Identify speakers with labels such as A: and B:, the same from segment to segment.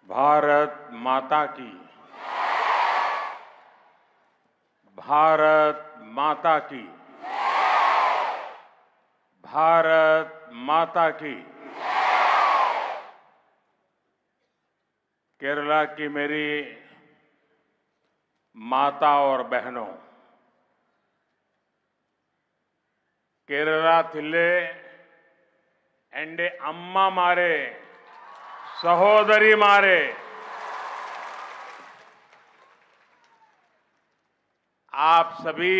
A: भारत माता की। भारत माता की। भारत माता की। केरला की मेरी माता और बहनों, केरला थिल्ले एंडे अम्मा मारे सहोदरी मारे, आप सभी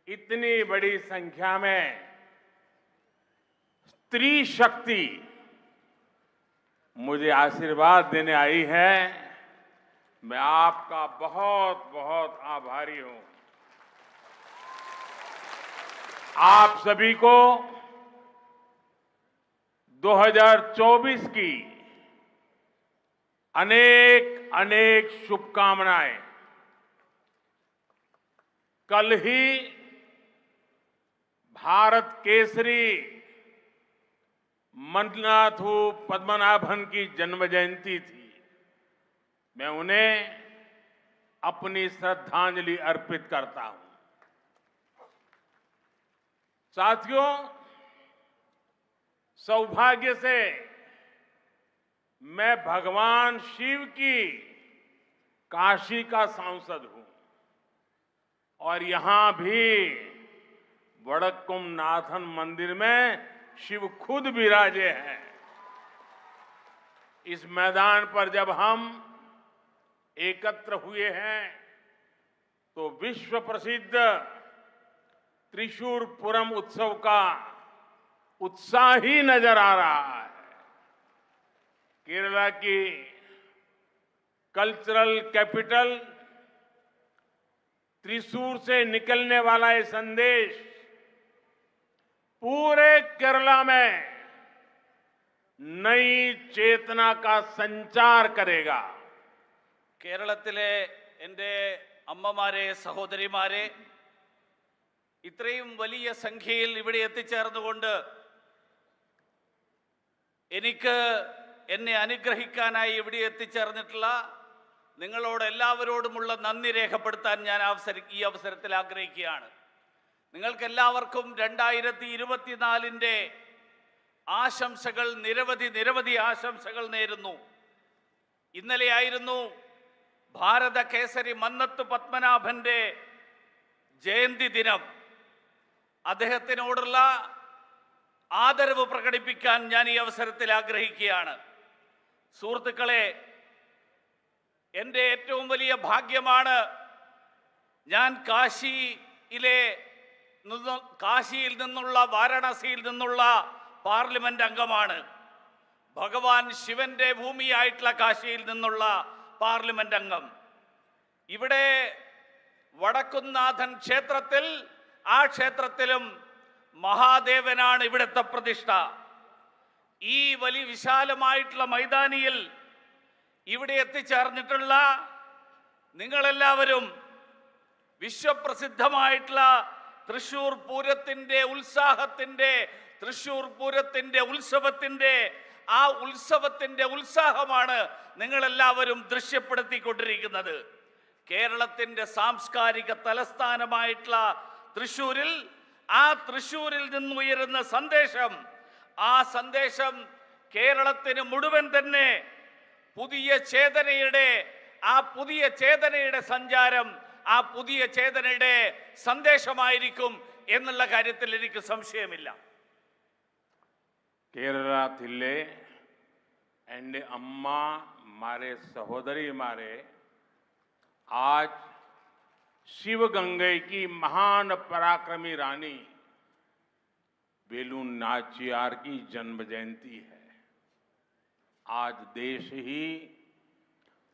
A: इतनी बड़ी संख्या में स्त्री शक्ति मुझे आशीर्वाद देने आई है। मैं आपका बहुत बहुत आभारी हूं। आप सभी को 2024 की अनेक अनेक शुभकामनाएं। कल ही भारत केसरी मन्नाथू पद्मनाभन की जन्म जयंती थी। मैं उन्हें अपनी श्रद्धांजलि अर्पित करता हूं। साथियों, सौभाग्य से मैं भगवान शिव की काशी का सांसद हूं और यहां भी वडक्कुम नाथन मंदिर में शिव खुद विराजे हैं। इस मैदान पर जब हम एकत्र हुए हैं तो विश्व प्रसिद्ध त्रिशूरपुरम उत्सव का उत्साह ही नजर आ रहा है। केरला की कल्चरल कैपिटल त्रिशूर से निकलने वाला ये संदेश पूरे केरला में नई चेतना का संचार करेगा।
B: കേരളത്തിലെ എൻ്റെ അമ്മമാരെ, സഹോദരിമാരെ, ഇത്രയും വലിയ സംഖ്യയിൽ ഇവിടെ എത്തിച്ചേർന്നുകൊണ്ട് എനിക്ക് എന്നെ അനുഗ്രഹിക്കാനായി ഇവിടെ എത്തിച്ചേർന്നിട്ടുള്ള നിങ്ങളോട് എല്ലാവരോടുമുള്ള നന്ദി രേഖപ്പെടുത്താൻ ഞാൻ ഈ അവസരത്തിൽ ആഗ്രഹിക്കുകയാണ്. നിങ്ങൾക്കെല്ലാവർക്കും 2024 ആശംസകൾ, നിരവധി ആശംസകൾ നേരുന്നു. ഇന്നലെയായിരുന്നു ഭാരത കേസരി മന്നത്ത് പത്മനാഭന്റെ ജയന്തി ദിനം. അദ്ദേഹത്തിനോടുള്ള ആദരവ് പ്രകടിപ്പിക്കാൻ ഞാൻ ഈ അവസരത്തിൽ ആഗ്രഹിക്കുകയാണ്. സുഹൃത്തുക്കളെ, എൻ്റെ ഏറ്റവും വലിയ ഭാഗ്യമാണ് ഞാൻ കാശിയിൽ നിന്നുള്ള, വാരണാസിയിൽ നിന്നുള്ള പാർലമെന്റ് അംഗമാണ്. ഭഗവാൻ ശിവന്റെ ഭൂമിയായിട്ടുള്ള കാശിയിൽ നിന്നുള്ള പാർലമെന്റ് അംഗം. ഇവിടെ വടക്കുംനാഥൻ ക്ഷേത്രത്തിൽ, ആ ക്ഷേത്രത്തിലും മഹാദേവനാണ് ഇവിടുത്തെ പ്രതിഷ്ഠ. ഈ വലിയ വിശാലമായിട്ടുള്ള മൈതാനിയിൽ ഇവിടെ എത്തിച്ചേർന്നിട്ടുള്ള നിങ്ങളെല്ലാവരും വിശ്വപ്രസിദ്ധമായിട്ടുള്ള തൃശൂർ പൂരത്തിന്റെ ഉത്സാഹത്തിന്റെ, തൃശൂർ പൂരത്തിന്റെ ഉത്സവത്തിന്റെ, ആ ഉത്സവത്തിന്റെ ഉത്സാഹമാണ് നിങ്ങളെല്ലാവരും ദൃശ്യപ്പെടുത്തിക്കൊണ്ടിരിക്കുന്നത്. കേരളത്തിന്റെ സാംസ്കാരിക തലസ്ഥാനമായിട്ടുള്ള തൃശൂരിൽ, ആ തൃശൂരിൽ നിന്നുയരുന്ന സന്ദേശം, ആ സന്ദേശം കേരളത്തിന് മുഴുവൻ തന്നെ പുതിയ ചേതനയുടെ സഞ്ചാരം, ആ പുതിയ ചേതനയുടെ സന്ദേശമായിരിക്കും എന്നുള്ള കാര്യത്തിൽ എനിക്ക് സംശയമില്ല.
A: केरला थिल्ले एंड अम्मा मारे सहोदरी मारे, आज शिवगंगई की महान पराक्रमी रानी वेलु नाचियार की जन्म जयंती है। आज देश ही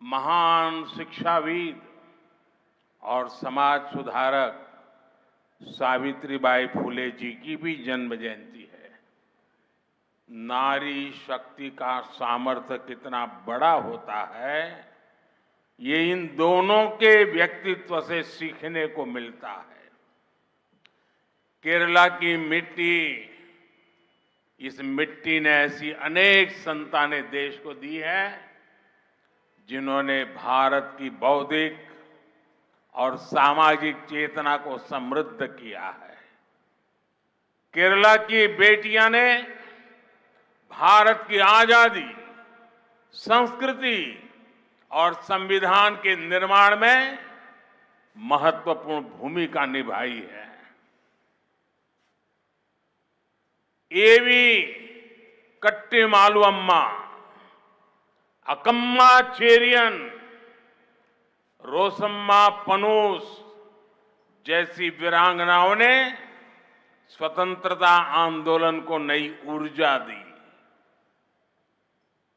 A: महान शिक्षाविद और समाज सुधारक सावित्रीबाई फुले जी की भी जन्म जयंती है। नारी शक्ति का सामर्थ्य कितना बड़ा होता है, ये इन दोनों के व्यक्तित्व से सीखने को मिलता है। केरला की मिट्टी इस मिट्टी ने ऐसी अनेक संतानें देश को दी है जिन्होंने भारत की बौद्धिक और सामाजिक चेतना को समृद्ध किया है। केरला की बेटियां ने भारत की आजादी, संस्कृति और संविधान के निर्माण में महत्वपूर्ण भूमिका निभाई है। एवी कट्टीमालु अम्मा, अकम्मा चेरियन, रोसम्मा पनूस जैसी वीरांगनाओं ने स्वतंत्रता आंदोलन को नई ऊर्जा दी।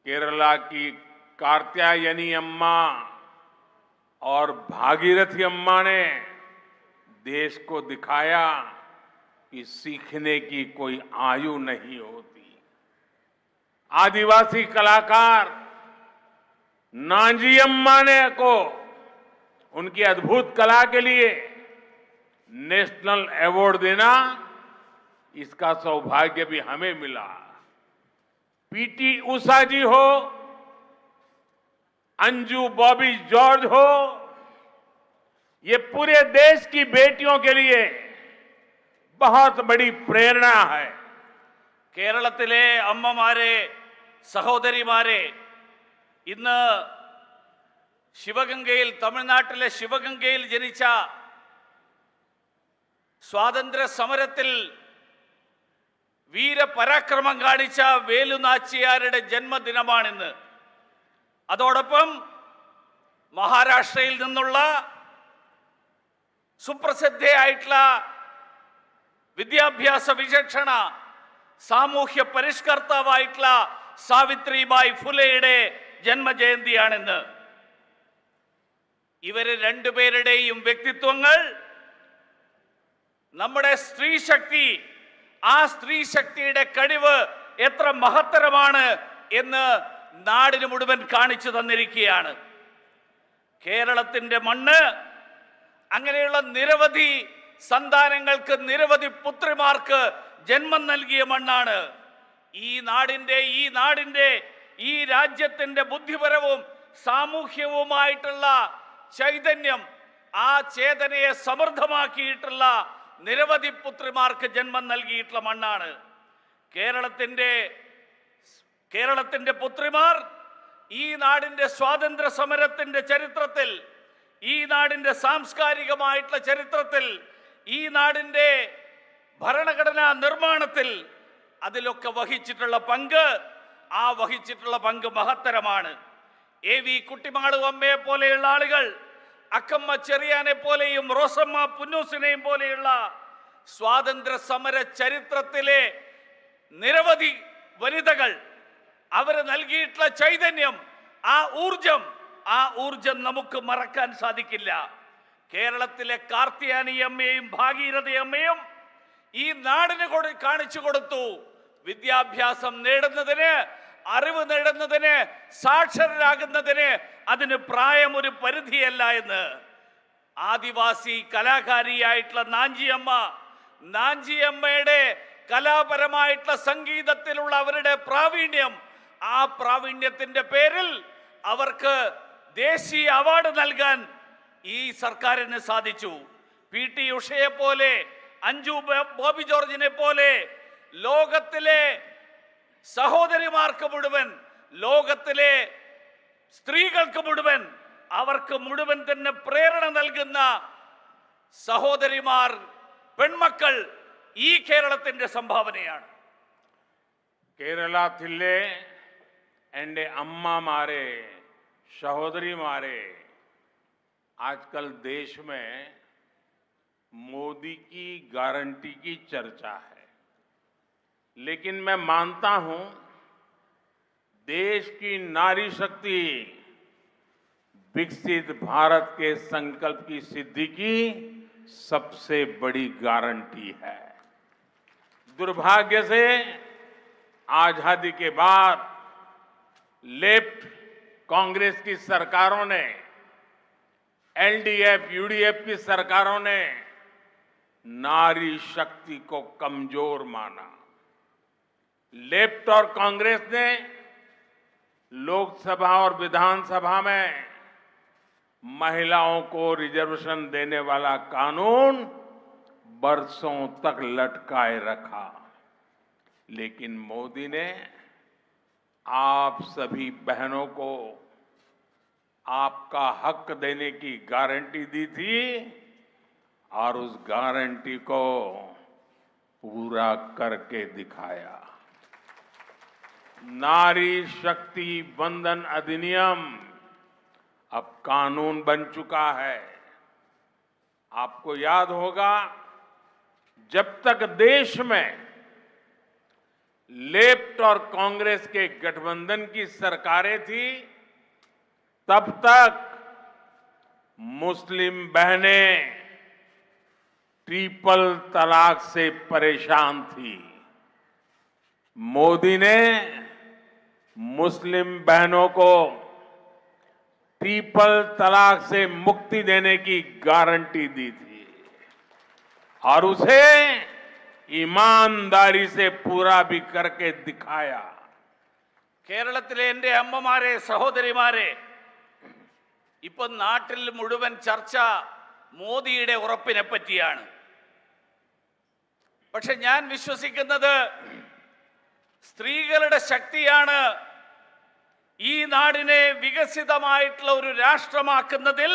A: केरला की कात्यायनी अम्मा और भागीरथी अम्मा ने देश को दिखाया कि सीखने की कोई आयु नहीं होती। आदिवासी कलाकार नांजी अम्मा ने को उनकी अद्भुत कला के लिए नेशनल अवार्ड देना, इसका सौभाग्य भी हमें मिला। पीटी उषा जी हो, अंजू बॉबी जॉर्ज हो, ये पूरे देश की बेटियों के लिए बहुत बड़ी प्रेरणा है।
B: കേരളത്തിലെ അമ്മമാരെ, സഹോദരിമാരെ, ഇന്ന് ശിവഗംഗയിൽ, തമിഴ്നാട്ടിലെ ശിവഗംഗയിൽ ജനിച്ച സ്വാതന്ത്ര്യ സമരത്തിൽ വീരപരാക്രമം കാണിച്ച വേലുനാച്ചിയാരുടെ ജന്മദിനമാണിന്ന്. അതോടൊപ്പം മഹാരാഷ്ട്രയിൽ നിന്നുള്ള സുപ്രസിദ്ധയായിട്ടുള്ള വിദ്യാഭ്യാസ വിചക്ഷണ, സാമൂഹ്യ പരിഷ്കർത്താവായിട്ടുള്ള സാവിത്രിബായി ഫുലെയുടെ ജന്മജയന്തിയാണിന്ന്. ഇവര് രണ്ടുപേരുടെയും വ്യക്തിത്വങ്ങൾ നമ്മുടെ സ്ത്രീശക്തി, ആ സ്ത്രീശക്തിയുടെ കഴിവ് എത്ര മഹത്തരമാണ് എന്ന് നാടിന് മുഴുവൻ കാണിച്ചു തന്നിരിക്കുകയാണ്. കേരളത്തിന്റെ മണ്ണ് അങ്ങനെയുള്ള നിരവധി സന്താനങ്ങൾക്ക്, നിരവധി പുത്രിമാർക്ക് ജന്മം നൽകിയ മണ്ണാണ്. ഈ നാടിന്റെ ഈ രാജ്യത്തിന്റെ ബുദ്ധിപരവും സാമൂഹ്യവുമായിട്ടുള്ള ചൈതന്യം, ആ ചേതനയെ സമൃദ്ധമാക്കിയിട്ടുള്ള നിരവധി പുത്രിമാർക്ക് ജന്മം നൽകിയിട്ടുള്ള മണ്ണാണ് കേരളത്തിന്റെ പുത്രിമാർ. ഈ നാടിന്റെ സ്വാതന്ത്ര്യ സമരത്തിന്റെ ചരിത്രത്തിൽ, ഈ നാടിന്റെ സാംസ്കാരികമായിട്ടുള്ള ചരിത്രത്തിൽ, ഈ നാടിന്റെ ഭരണഘടനാ നിർമ്മാണത്തിൽ അതിലൊക്കെ വഹിച്ചിട്ടുള്ള പങ്ക് മഹത്തരമാണ്. എ.വി. കുട്ടിമാളു അമ്മയെ പോലെയുള്ള ആളുകൾ, അക്കമ്മ ചെറിയാനെ പോലെയും റോസമ്മ പുന്നൂസിനെയും പോലെയുള്ള സ്വാതന്ത്ര്യ സമര ചരിത്രത്തിലെ നിരവധി വനിതകൾ, അവർ നൽകിയിട്ടുള്ള ചൈതന്യം, ആ ഊർജം നമുക്ക് മറക്കാൻ സാധിക്കില്ല. കേരളത്തിലെ കാർത്യായനി അമ്മയും ഭാഗീരഥി അമ്മയും ഈ നാടിന് കാണിച്ചു കൊടുത്തു. വിദ്യാഭ്യാസം നേടുന്നതിന്, അറിവ് നേടുന്നതിന്, സാക്ഷരരാകുന്നതിന് അതിന് പ്രായം ഒരു പരിധിയല്ല എന്ന്. ആദിവാസി കലാകാരിയായിട്ടുള്ള നാഞ്ചിയമ്മയുടെ കലാപരമായിട്ടുള്ള സംഗീതത്തിലുള്ള അവരുടെ പ്രാവീണ്യം, ആ പ്രാവീണ്യത്തിന്റെ പേരിൽ അവർക്ക് ദേശീയ അവാർഡ് നൽകാൻ ഈ സർക്കാരിന് സാധിച്ചു. പി.ടി. ഉഷയെ പോലെ, അഞ്ജു ബോബി ജോർജിനെ പോലെ ലോകത്തിലെ സഹോദരിമാർക്ക് മുഴുവൻ, ലോകത്തിലെ സ്ത്രീകൾക്ക് മുഴുവൻ, അവർക്ക് മുഴുവൻ തന്നെ പ്രേരണ നൽകുന്ന സഹോദരിമാർ, പെൺമക്കൾ ഈ കേരളത്തിന്റെ സംഭാവനയാണ്.
A: കേരളത്തിലെ എൻ്റെ അമ്മമാരെ, സഹോദരിമാരെ, आजकल देश में मोदी की गारंटी की चर्चा है, लेकिन मैं मानता हूं देश की नारी शक्ति विकसित भारत के संकल्प की सिद्धि की सबसे बड़ी गारंटी है। दुर्भाग्य से आजादी के बाद लेफ्ट कांग्रेस की सरकारों ने, एलडीएफ, यूडीएफ की सरकारों ने नारी शक्ति को कमजोर माना। लेफ्ट और कांग्रेस ने लोकसभा और विधानसभा में महिलाओं को रिजर्वेशन देने वाला कानून बरसों तक लटकाए रखा, लेकिन मोदी ने आप सभी बहनों को आपका हक देने की गारंटी दी थी और उस गारंटी को पूरा करके दिखाया। नारी शक्ति वंदन अधिनियम अब कानून बन चुका है। आपको याद होगा, जब तक देश में लेफ्ट और कांग्रेस के गठबंधन की सरकारें थी, तब तक मुस्लिम बहनें ट्रिपल तलाक से परेशान थी। मोदी ने मुस्लिम बहनों को ट्रिपल तलाक से मुक्ति देने की गारंटी दी थी और उसे ईमानदारी से पूरा भी करके दिखाया।
B: കേരളത്തിലെ എൻ്റെ അമ്മമാരെ, സഹോദരിമാരെ, ഇപ്പൊ നാട്ടിൽ മുഴുവൻ ചർച്ച മോദിയുടെ ഉറപ്പിനെ പറ്റിയാണ്. പക്ഷെ ഞാൻ വിശ്വസിക്കുന്നത് സ്ത്രീകളുടെ ശക്തിയാണ് ഈ നാടിനെ വികസിതമായിട്ടുള്ള ഒരു രാഷ്ട്രമാക്കുന്നതിൽ,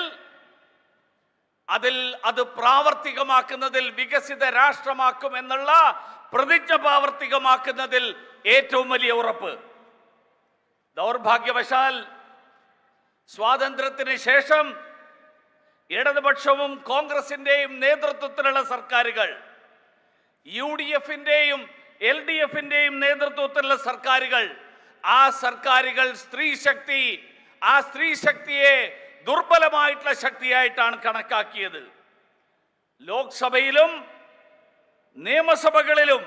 B: അത് പ്രാവർത്തികമാക്കുന്നതിൽ, വികസിത രാഷ്ട്രമാക്കുമെന്നുള്ള പ്രതിജ്ഞ പ്രാവർത്തികമാക്കുന്നതിൽ ഏറ്റവും വലിയ ഉറപ്പ്. ദൗർഭാഗ്യവശാൽ സ്വാതന്ത്ര്യത്തിന് ശേഷം ഇടതുപക്ഷവും കോൺഗ്രസിന്റെയും നേതൃത്വത്തിലുള്ള സർക്കാരുകൾ, UDFന്റെയും LDFന്റെയും നേതൃത്വത്തിലുള്ള സർക്കാരുകൾ, ആ സർക്കാരുകൾ ആ സ്ത്രീ ശക്തിയെ ദുർബലമായിട്ടുള്ള ശക്തിയായിട്ടാണ് കണക്കാക്കിയത്. ലോക്സഭയിലും നിയമസഭകളിലും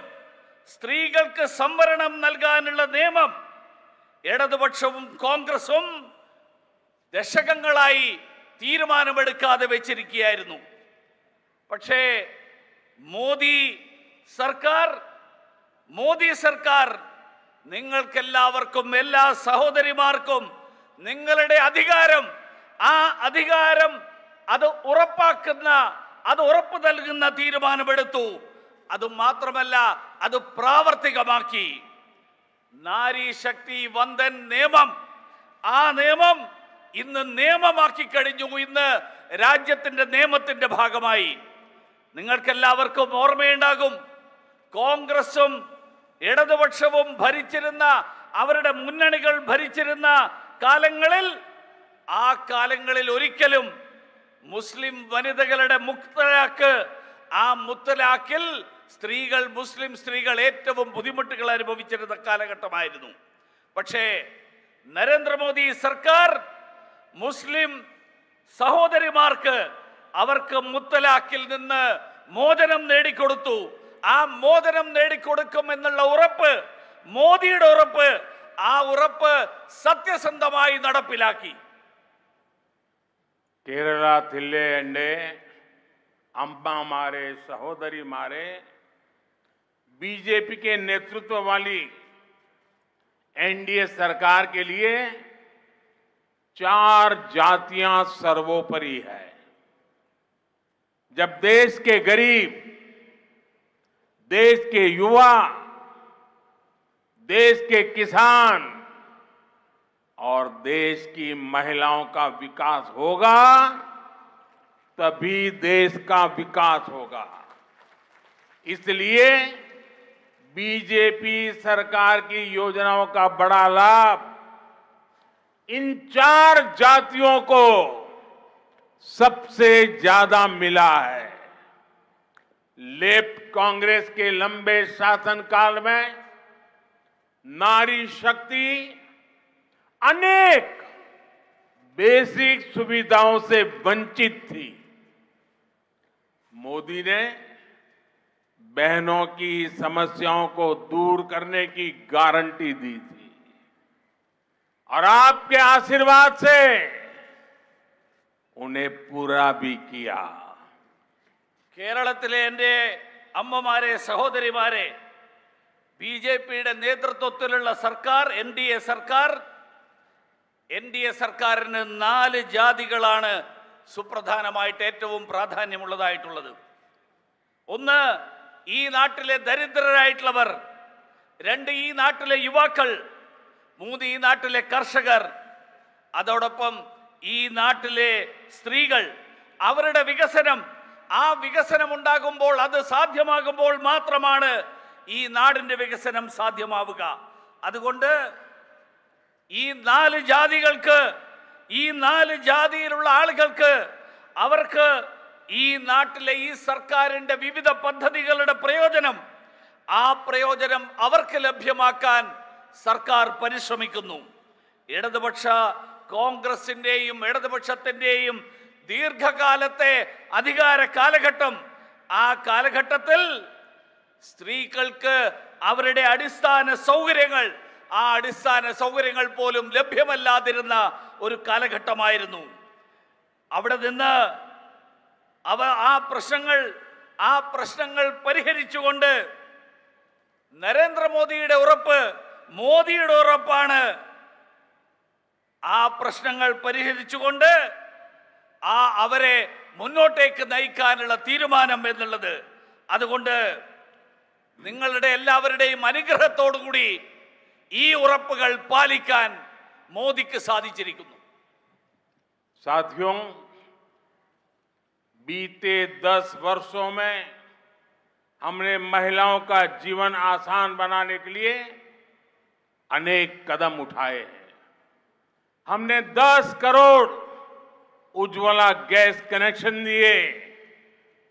B: സ്ത്രീകൾക്ക് സംവരണം നൽകാനുള്ള നിയമം ഇടതുപക്ഷവും കോൺഗ്രസും ദശകങ്ങളായി തീരുമാനമെടുക്കാതെ വെച്ചിരിക്കുകയായിരുന്നു. പക്ഷേ മോദി സർക്കാർ നിങ്ങൾക്കെല്ലാവർക്കും, എല്ലാ സഹോദരിമാർക്കും നിങ്ങളുടെ അധികാരം, ആ അധികാരം അത് ഉറപ്പ് നൽകുന്ന തീരുമാനമെടുത്തു. അതുമാത്രമല്ല, അത് പ്രാവർത്തികമാക്കി. നാരി ശക്തി വന്ദൻ നിയമം, ആ നിയമം ഇന്ന് നിയമമാക്കി കഴിഞ്ഞു. ഇന്ന് രാജ്യത്തിന്റെ നിയമത്തിന്റെ ഭാഗമായി. നിങ്ങൾക്കെല്ലാവർക്കും ഓർമ്മയുണ്ടാകും, കോൺഗ്രസും ഇടതുപക്ഷവും ഭരിച്ചിരുന്ന, അവരുടെ മുന്നണികൾ ഭരിച്ചിരുന്ന കാലങ്ങളിൽ, ആ കാലങ്ങളിൽ ഒരിക്കലും മുസ്ലിം വനിതകളുടെ ആ മുത്തലാഖിൽ മുസ്ലിം സ്ത്രീകൾ ഏറ്റവും ബുദ്ധിമുട്ടുകൾ അനുഭവിച്ചിരുന്ന കാലഘട്ടമായിരുന്നു. പക്ഷേ നരേന്ദ്രമോദി സർക്കാർ മുസ്ലിം സഹോദരിമാർക്ക് അവർക്ക് മുത്തലാഖിൽ നിന്ന് മോചനം നേടിക്കൊടുത്തു. ആ മോചനം നേടിക്കൊടുക്കും എന്നുള്ള ഉറപ്പ്, മോദിയുടെ ഉറപ്പ്, ആ ഉറപ്പ് സത്യസന്ധമായി നടപ്പിലാക്കി.
A: കേരള ജില്ലേ എൻ്റെ अम्मामारे, सहोदरी मारे, बीजेपी के नेतृत्व वाली एनडीए सरकार के लिए 4 जातियां सर्वोपरि है। जब देश के गरीब, देश के युवा, देश के किसान और देश की महिलाओं का विकास होगा, तभी देश का विकास होगा। इसलिए बीजेपी सरकार की योजनाओं का बड़ा लाभ इन 4 जातियों को सबसे ज्यादा मिला है। लेफ्ट कांग्रेस के लंबे शासनकाल में नारी शक्ति अनेक बेसिक सुविधाओं से वंचित थी। मोदी ने बहनों की समस्याओं को दूर करने की गारंटी दी थी और आपके आशीर्वाद से उन्हें पूरा भी किया।
B: കേരളത്തിലെ എൻ്റെ അമ്മമാരെ, സഹോദരിമാരെ, ബിജെപിയുടെ നേതൃത്വത്തിലുള്ള സർക്കാർ എൻ ഡി എ സർക്കാരിന് 4 ജാതികളാണ് സുപ്രധാനമായിട്ട് ഏറ്റവും പ്രാധാന്യമുള്ളതായിട്ടുള്ളത്. ഒന്ന്, ഈ നാട്ടിലെ ദരിദ്രരായിട്ടുള്ളവർ. 2, ഈ നാട്ടിലെ യുവാക്കൾ. 3, ഈ നാട്ടിലെ കർഷകർ. അതോടൊപ്പം ഈ നാട്ടിലെ സ്ത്രീകൾ. അവരുടെ വികസനം, ആ വികസനം ഉണ്ടാകുമ്പോൾ, അത് സാധ്യമാകുമ്പോൾ മാത്രമാണ് ഈ നാടിന്റെ വികസനം സാധ്യമാവുക. അതുകൊണ്ട് ഈ 4 ജാതികൾക്ക്, ഈ 4 ജാതിയിലുള്ള ആളുകൾക്ക്, അവർക്ക് ഈ നാട്ടിലെ ഈ സർക്കാരിന്റെ വിവിധ പദ്ധതികളുടെ പ്രയോജനം, ആ പ്രയോജനം അവർക്ക് ലഭ്യമാക്കാൻ സർക്കാർ പരിശ്രമിക്കുന്നു. ഇടതുപക്ഷ കോൺഗ്രസിന്റെയും ഇടതുപക്ഷത്തിന്റെയും ദീർഘകാലത്തെ അധികാര കാലഘട്ടം, ആ കാലഘട്ടത്തിൽ സ്ത്രീകൾക്ക് അവരുടെ അടിസ്ഥാന സൗകര്യങ്ങൾ, ആ അടിസ്ഥാന സൗകര്യങ്ങൾ പോലും ലഭ്യമല്ലാതിരുന്ന ഒരു കാലഘട്ടമായിരുന്നു. അവിടെ നിന്ന് ആ പ്രശ്നങ്ങൾ പരിഹരിച്ചുകൊണ്ട് നരേന്ദ്രമോദിയുടെ ഉറപ്പ്, മോദിയുടെ ഉറപ്പാണ് ആ പ്രശ്നങ്ങൾ പരിഹരിച്ചുകൊണ്ട് അവരെ മുന്നോട്ടേക്ക് നയിക്കാനുള്ള തീരുമാനം എന്നുള്ളത്. അതുകൊണ്ട് നിങ്ങളുടെ എല്ലാവരുടെയും അനുഗ്രഹത്തോടുകൂടി ഈ ഉറപ്പുകൾ പാലിക്കാൻ മോദിക്ക് സാധിച്ചിരിക്കുന്നു.
A: साथियों, बीते 10 वर्षों में हमने महिलाओं का जीवन आसान बनाने के लिए अनेक कदम उठाए हैं. हमने 10 करोड़ उज्ज्वला गैस कनेक्शन दिए.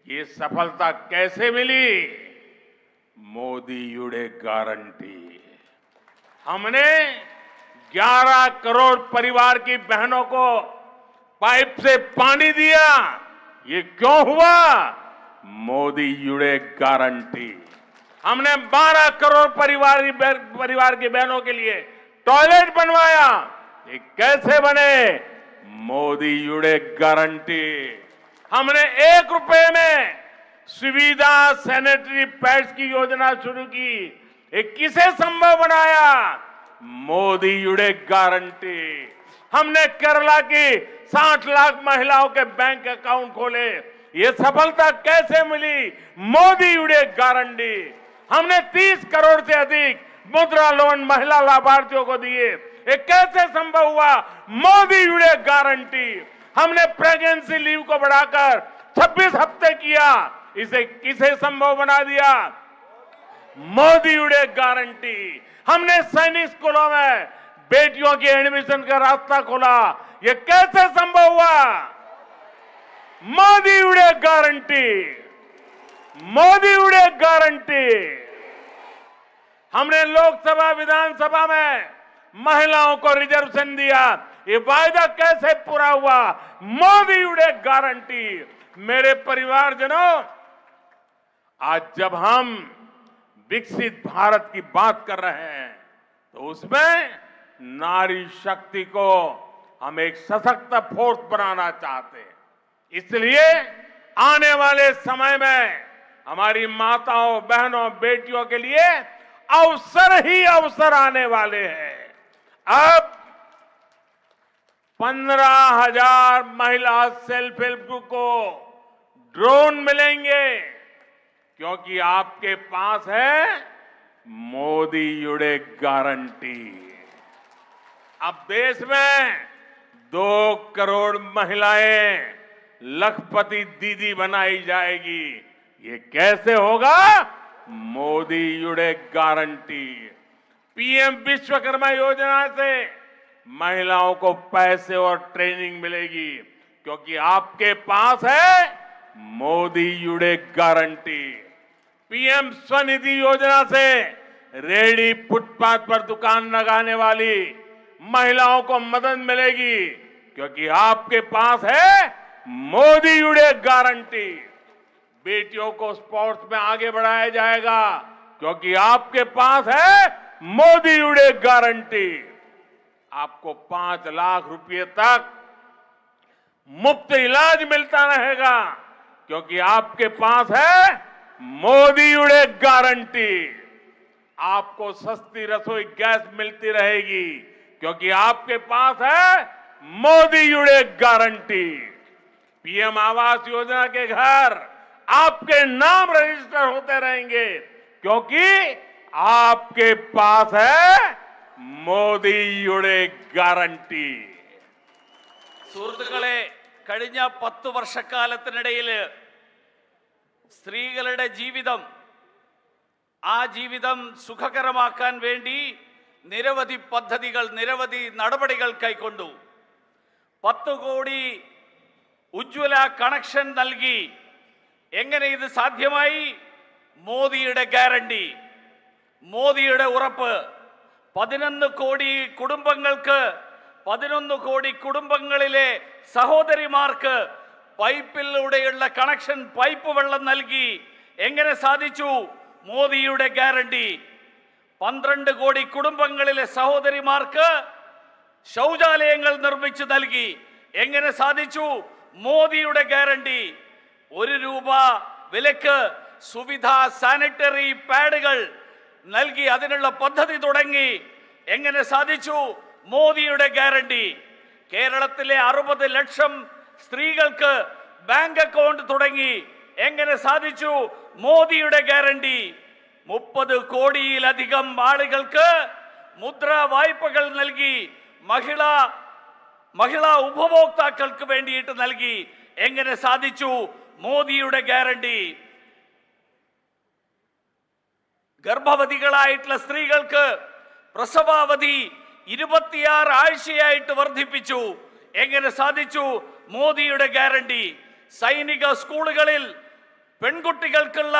A: ये सफलता कैसे मिली? मोदी युडे गारंटी. हमने 11 करोड़ परिवार की बहनों को पाइप से पानी दिया. ये क्यों हुआ? मोदी युडे गारंटी. हमने 12 करोड़ परिवार की बहनों के लिए टॉयलेट बनवाया. ये कैसे बने? मोदी युडे गारंटी. हमने 1 रुपए में सुविधा सैनिटरी पैड्स की योजना शुरू की. ये किसे संभव बनाया? मोदी युडे गारंटी. हमने केरला की 60 लाख महिलाओं के बैंक अकाउंट खोले. ये सफलता कैसे मिली? मोदी युडे गारंटी. हमने 30 करोड़ से अधिक मुद्रा लोन महिला लाभार्थियों को दिए. ये कैसे संभव हुआ? मोदी युडे गारंटी. हमने प्रेगनेंसी लीव को बढ़ाकर 26 हफ्ते किया. इसे किसे संभव बना दिया? मोदी युडे गारंटी. हमने सैनिक स्कूलों में बेटियों की एडमिशन का रास्ता खोला. ये कैसे संभव हुआ? मोदी युडे गारंटी. मोदी युडे गारंटी. हमने लोकसभा विधानसभा में महिलाओं को रिजर्वेशन दिया. ये वायदा कैसे पूरा हुआ? मोदी युडे गारंटी. मेरे परिवारजनों, आज जब हम विकसित भारत की बात कर रहे हैं तो उसमें नारी शक्ति को हम एक सशक्त फोर्स बनाना चाहते हैं. इसलिए आने वाले समय में हमारी माताओं, बहनों, बेटियों के लिए अवसर ही अवसर आने वाले हैं. अब 15,000 महिला सेल्फ हेल्प ग्रुप को ड्रोन मिलेंगे क्योंकि आपके पास है मोदी युडे गारंटी. अब देश में 2 करोड़ महिलाएं लखपति दीदी बनाई जाएगी. ये कैसे होगा? मोदी युडे गारंटी. पीएम विश्वकर्मा योजना से महिलाओं को पैसे और ट्रेनिंग मिलेगी क्योंकि आपके पास है मोदी युडे गारंटी. पीएम स्वनिधि योजना से रेहड़ी फुटपाथ पर दुकान लगाने वाली महिलाओं को मदद मिलेगी क्योंकि आपके पास है मोदी युडे गारंटी. बेटियों को स्पोर्ट्स में आगे बढ़ाया जाएगा क्योंकि आपके पास है मोदी युडे गारंटी. आपको 5 लाख रुपए तक मुफ्त इलाज मिलता रहेगा क्योंकि आपके पास है मोदी युडे गारंटी. आपको सस्ती रसोई गैस मिलती रहेगी, क्योंकि आपके पास है मोदी युड़े गारंटी। पीएम आवास योजना के घर आपके नाम रजिस्टर होते रहेंगे, क्योंकि आपके पास है മോദി യുടെ ഗ്യാരണ്ടി.
B: സുഹൃത്തുക്കളെ, കഴിഞ്ഞ 10 വർഷക്കാലത്തിനിടയിൽ സ്ത്രീകളുടെ ജീവിതം സുഖകരമാക്കാൻ വേണ്ടി നിരവധി പദ്ധതികൾ, നിരവധി നടപടികൾ കൈക്കൊണ്ടു. 10 കോടി ഉജ്ജ്വല കണക്ഷൻ നൽകി. എങ്ങനെ ഇത് സാധ്യമായി? മോദിയുടെ ഗ്യാരണ്ടി, മോദിയുടെ ഉറപ്പ്. 11 കോടി കുടുംബങ്ങൾക്ക്, 11 കോടി കുടുംബങ്ങളിലെ സഹോദരിമാർക്ക് പൈപ്പിലൂടെയുള്ള കണക്ഷൻ, പൈപ്പ് വെള്ളം നൽകി. എങ്ങനെ സാധിച്ചു? മോദിയുടെ ഗ്യാരണ്ടി. 12 കോടി കുടുംബങ്ങളിലെ സഹോദരിമാർക്ക് ശൗചാലയങ്ങൾ നിർമ്മിച്ചു നൽകി. എങ്ങനെ സാധിച്ചു? മോദിയുടെ ഗ്യാരണ്ടി. 1 രൂപ വിലക്ക് സുവിധ സാനിറ്ററി പാഡുകൾ നൽകി അതിനുള്ള പദ്ധതി തുടങ്ങി. എങ്ങനെ സാധിച്ചു? മോദിയുടെ ഗ്യാരണ്ടി. കേരളത്തിലെ 60 ലക്ഷം സ്ത്രീകൾക്ക് ബാങ്ക് അക്കൗണ്ട് തുടങ്ങി. എങ്ങനെ സാധിച്ചു? മോദിയുടെ ഗ്യാരണ്ടി. 30 കോടിയിലധികം ആളുകൾക്ക് മുദ്രാ വായ്പകൾ നൽകി. മഹിളാ ഉപഭോക്താക്കൾക്ക് വേണ്ടിയിട്ട് നൽകി. എങ്ങനെ സാധിച്ചു? മോദിയുടെ ഗ്യാരണ്ടി. ഗർഭവതികളായിട്ടുള്ള സ്ത്രീകൾക്ക് പ്രസവാവധി 26 ആഴ്ചയായിട്ട് വർദ്ധിപ്പിച്ചു. എങ്ങനെ സാധിച്ചു? മോദിയുടെ ഗ്യാരണ്ടി. സൈനിക സ്കൂളുകളിൽ പെൺകുട്ടികൾക്കുള്ള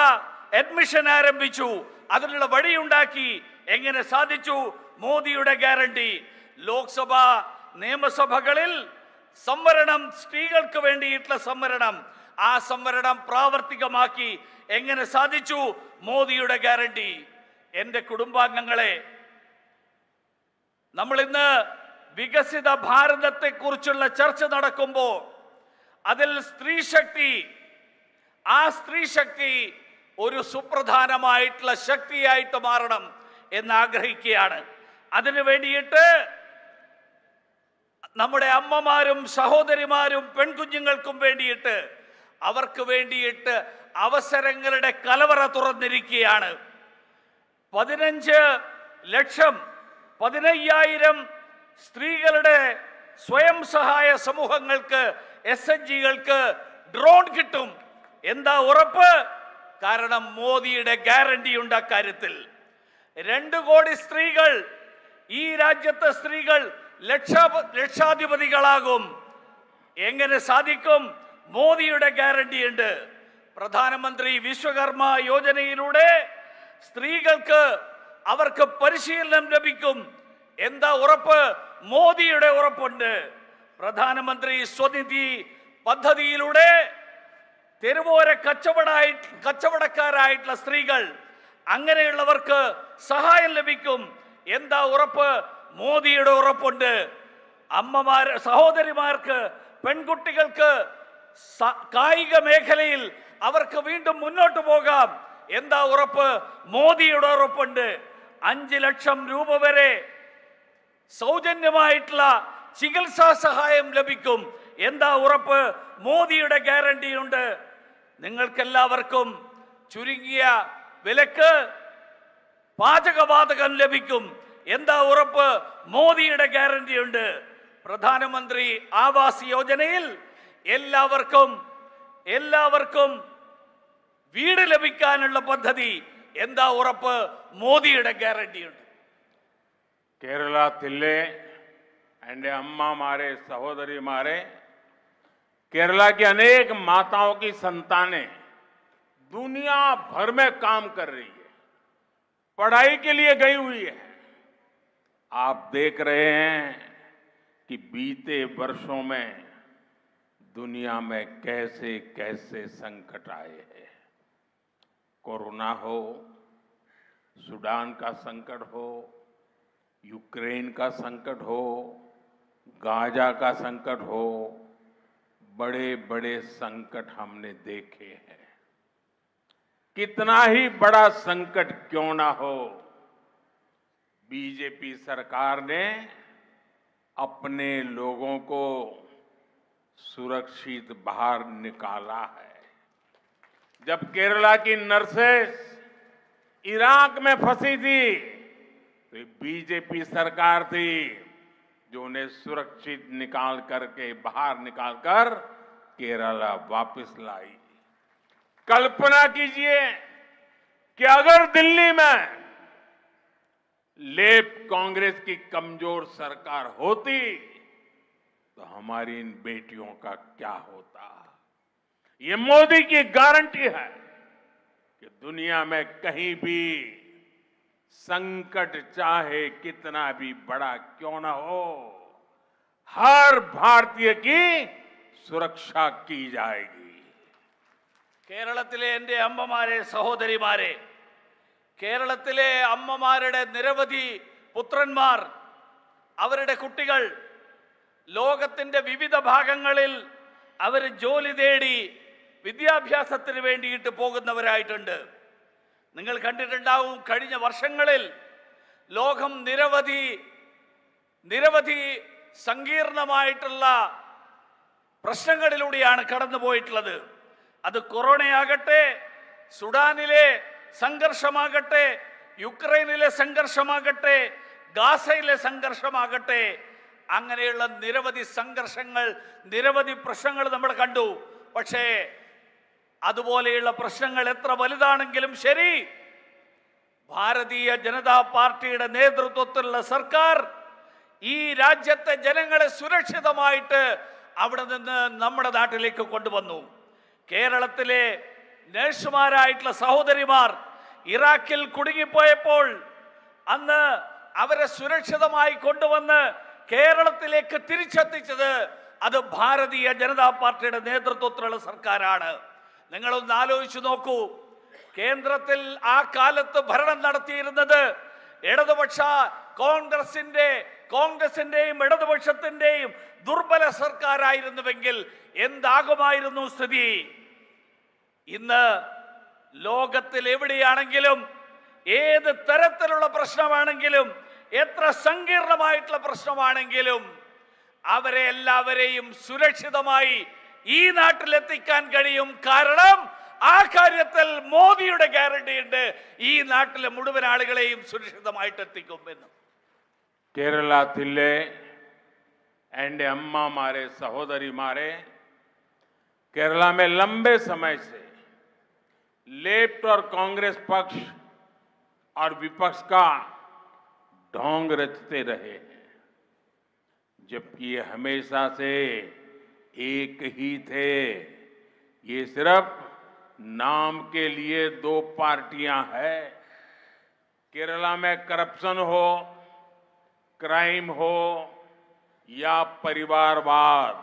B: അഡ്മിഷൻ ആരംഭിച്ചു, അതിനുള്ള വഴിയുണ്ടാക്കി. എങ്ങനെ സാധിച്ചു? മോദിയുടെ ഗ്യാരണ്ടി. ലോക്സഭ നിയമസഭകളിൽ സംവരണം, സ്ത്രീകൾക്ക് വേണ്ടിയിട്ടുള്ള സംവരണം, ആ സംവരണം പ്രാവർത്തികമാക്കി. എങ്ങനെ സാധിച്ചു? മോദിയുടെ ഗ്യാരണ്ടി. എൻ്റെ കുടുംബാംഗങ്ങളെ, നമ്മൾ ഇന്ന് വികസിത ഭാരതത്തെ കുറിച്ചുള്ള ചർച്ച നടക്കുമ്പോൾ അതിൽ ആ സ്ത്രീ ശക്തി ഒരു സുപ്രധാനമായിട്ടുള്ള ശക്തിയായിട്ട് മാറണം എന്ന് ആഗ്രഹിക്കുകയാണ്. അതിനു വേണ്ടിയിട്ട് നമ്മുടെ അമ്മമാരും സഹോദരിമാരും പെൺകുഞ്ഞുങ്ങൾക്കും വേണ്ടിയിട്ട്, അവർക്ക് വേണ്ടിയിട്ട് അവസരങ്ങളുടെ കലവറ തുറന്നിരിക്കുകയാണ്. 15,000 സ്ത്രീകളുടെ സ്വയം സഹായ സമൂഹങ്ങൾക്ക്, SHGകൾക്ക് ഡ്രോൺ കിട്ടും. എന്താ ഉറപ്പ്? കാരണം മോദിയുടെ ഗ്യാരണ്ടി ഉണ്ട് അക്കാര്യത്തിൽ. 2 കോടി സ്ത്രീകൾ, ഈ രാജ്യത്തെ സ്ത്രീകൾ ലക്ഷാധിപതികളാകും. എങ്ങനെ സാധിക്കും? മോദിയുടെ ഗ്യാരണ്ടി ഉണ്ട്. പ്രധാനമന്ത്രി വിശ്വകർമ്മ യോജനയിലൂടെ സ്ത്രീകൾക്ക് അവർക്ക് പരിശീലനം ലഭിക്കും. എന്താ ഉറപ്പ്? മോദിയുടെ ഉറപ്പുണ്ട്. പ്രധാനമന്ത്രി സ്വനിധി പദ്ധതിയിലൂടെ തെരുവോര കച്ചവടക്കാരായിട്ടുള്ള സ്ത്രീകൾ, അങ്ങനെയുള്ളവർക്ക് സഹായം ലഭിക്കും. എന്താ ഉറപ്പ്? മോദിയുടെ ഉറപ്പുണ്ട്. സഹോദരിമാർക്ക്, പെൺകുട്ടികൾക്ക് കായിക മേഖലയിൽ അവർക്ക് വീണ്ടും മുന്നോട്ട് പോകാം. എന്താ ഉറപ്പ്? മോദിയുടെ ഉറപ്പുണ്ട്. 5 ലക്ഷം രൂപ വരെ സൗജന്യമായിട്ടുള്ള ചികിത്സാ സഹായം ലഭിക്കും. എന്താ ഉറപ്പ്? മോദിയുടെ ഗ്യാരണ്ടി ഉണ്ട്. നിങ്ങൾക്കെല്ലാവർക്കും ചുരുങ്ങിയ വിലക്ക് പാചകവാതകം ലഭിക്കും. എന്താ ഉറപ്പ്? മോദിയുടെ ഗ്യാരണ്ടി ഉണ്ട്. പ്രധാനമന്ത്രി ആവാസ് യോജനയിൽ എല്ലാവർക്കും വീട് ലഭിക്കാനുള്ള പദ്ധതി. എന്താ ഉറപ്പ്? മോദിയുടെ ഗ്യാരണ്ടി ഉണ്ട്.
A: കേരളത്തിലെ എൻ്റെ അമ്മമാരെ, സഹോദരിമാരെ, केरला की अनेक माताओं की संतानें दुनिया भर में काम कर रही है, पढ़ाई के लिए गई हुई है. आप देख रहे हैं कि बीते वर्षों में दुनिया में कैसे कैसे संकट आए हैं. कोरोना हो, सूडान का संकट हो, यूक्रेन का संकट हो, गाजा का संकट हो, बड़े बड़े संकट हमने देखे हैं. कितना ही बड़ा संकट क्यों ना हो, बीजेपी सरकार ने अपने लोगों को सुरक्षित बाहर निकाला है। जब केरला की नर्सेस इराक में फंसी थी तो ये बीजेपी सरकार थी जो उन्हें सुरक्षित बाहर निकालकर केरला वापस लाई। कल्पना कीजिए कि अगर दिल्ली में लेफ्ट कांग्रेस की कमजोर सरकार होती तो हमारी इन बेटियों का क्या होता। ये मोदी की गारंटी है कि दुनिया में कहीं भी संकट चाहे कितना भी बड़ा क्यों ना हो, हर भारतीय की സുരക്ഷാ की जाएगी।
B: കേരളത്തിലെ എൻ്റെ അമ്മമാരെ, സഹോദരിമാരെ, കേരളത്തിലെ അമ്മമാരുടെ നിരവധി പുത്രന്മാർ, അവരുടെ കുട്ടികൾ ലോകത്തിന്റെ വിവിധ ഭാഗങ്ങളിൽ അവർ ജോലി തേടി വിദ്യാഭ്യാസത്തിന് വേണ്ടിയിട്ട് പോകുന്നവരായിട്ടുണ്ട്. നിങ്ങൾ കണ്ടിട്ടുണ്ടാവും, കഴിഞ്ഞ വർഷങ്ങളിൽ ലോകം നിരവധി സങ്കീർണമായിട്ടുള്ള പ്രശ്നങ്ങളിലൂടെയാണ് കടന്നുപോയിട്ടുള്ളത്. അത് കൊറോണയാകട്ടെ, സുഡാനിലെ സംഘർഷമാകട്ടെ, യുക്രൈനിലെ സംഘർഷമാകട്ടെ, ഗാസയിലെ സംഘർഷമാകട്ടെ, അങ്ങനെയുള്ള നിരവധി സംഘർഷങ്ങൾ, നിരവധി പ്രശ്നങ്ങൾ നമ്മൾ കണ്ടു. പക്ഷേ അതുപോലെയുള്ള പ്രശ്നങ്ങൾ എത്ര വലുതാണെങ്കിലും ശരി, ഭാരതീയ ജനതാ പാർട്ടിയുടെ നേതൃത്വത്തിലുള്ള സർക്കാർ ഈ രാജ്യത്തെ ജനങ്ങളെ സുരക്ഷിതമായിട്ട് അവിടെ നിന്ന് നമ്മുടെ നാട്ടിലേക്ക് കൊണ്ടുവന്നു. കേരളത്തിലെ നഴ്സുമാരായിട്ടുള്ള സഹോദരിമാർ ഇറാഖിൽ കുടുങ്ങിപ്പോയപ്പോൾ അന്ന് അവരെ സുരക്ഷിതമായി കൊണ്ടുവന്ന് കേരളത്തിലേക്ക് തിരിച്ചെത്തിച്ചത് അത് ഭാരതീയ ജനതാ പാർട്ടിയുടെ നേതൃത്വത്തിലുള്ള സർക്കാരാണ്. നിങ്ങളൊന്ന് ആലോചിച്ചു നോക്കൂ, കേന്ദ്രത്തിൽ ആ കാലത്ത് ഭരണം നടത്തിയിരുന്നത് ഇടതുപക്ഷ കോൺഗ്രസിന്റെയും ഇടതുപക്ഷത്തിന്റെയും ദുർബല സർക്കാരായിരുന്നുവെങ്കിൽ എന്താകുമായിരുന്നു സ്ഥിതി? ഇന്ന് ലോകത്തിൽ എവിടെയാണെങ്കിലും, ഏത് തരത്തിലുള്ള പ്രശ്നമാണെങ്കിലും, എത്ര സങ്കീർണമായിട്ടുള്ള പ്രശ്നമാണെങ്കിലും അവരെ എല്ലാവരെയും സുരക്ഷിതമായി ഈ നാട്ടിലെത്തിക്കാൻ കഴിയും. കാരണം ആ കാര്യത്തിൽ മോദിയുടെ ഗ്യാരണ്ടി ഉണ്ട്, ഈ നാട്ടിലെ മുഴുവൻ ആളുകളെയും സുരക്ഷിതമായിട്ട് എത്തിക്കും എന്ന്.
A: കേരളത്തിലെ എൻ്റെ അമ്മമാരെ, സഹോദരിമാരെ, केरला में लंबे समय से लेफ्ट और कांग्रेस पक्ष और विपक्ष का ढोंग रचते रहे हैं, जबकि ये हमेशा से एक ही थे। ये सिर्फ नाम के लिए दो पार्टियां हैं। केरला में करप्शन हो, क्राइम हो या परिवारवाद,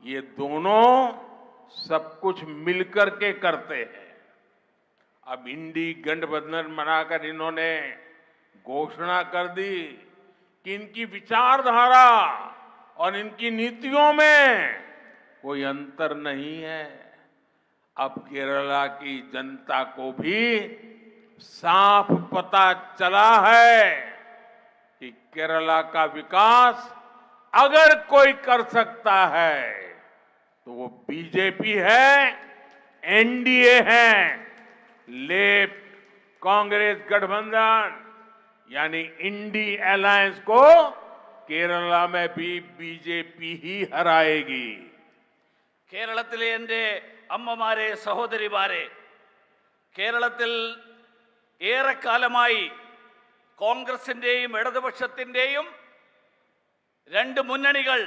A: ये दोनों सब कुछ मिलकर के करते हैं। अब इंडी गठबंधन बनाकर इन्होंने घोषणा कर दी कि इनकी विचारधारा और इनकी नीतियों में कोई अंतर नहीं है। अब केरला की जनता को भी साफ पता चला है कि केरला का विकास अगर कोई कर सकता है तो वो बीजेपी है, एनडीए है। लेफ्ट कांग्रेस गठबंधन यानी इंडी अलायंस को केरला में भी बीजेपी ही हराएगी।
B: കേരളത്തിലെ എൻ്റെ അമ്മമാരെ, സഹോദരിമാരെ, കേരളത്തിൽ ഏറെക്കാലമായി കോൺഗ്രസിന്റെയും ഇടതുപക്ഷത്തിന്റെയും രണ്ട് മുന്നണികൾ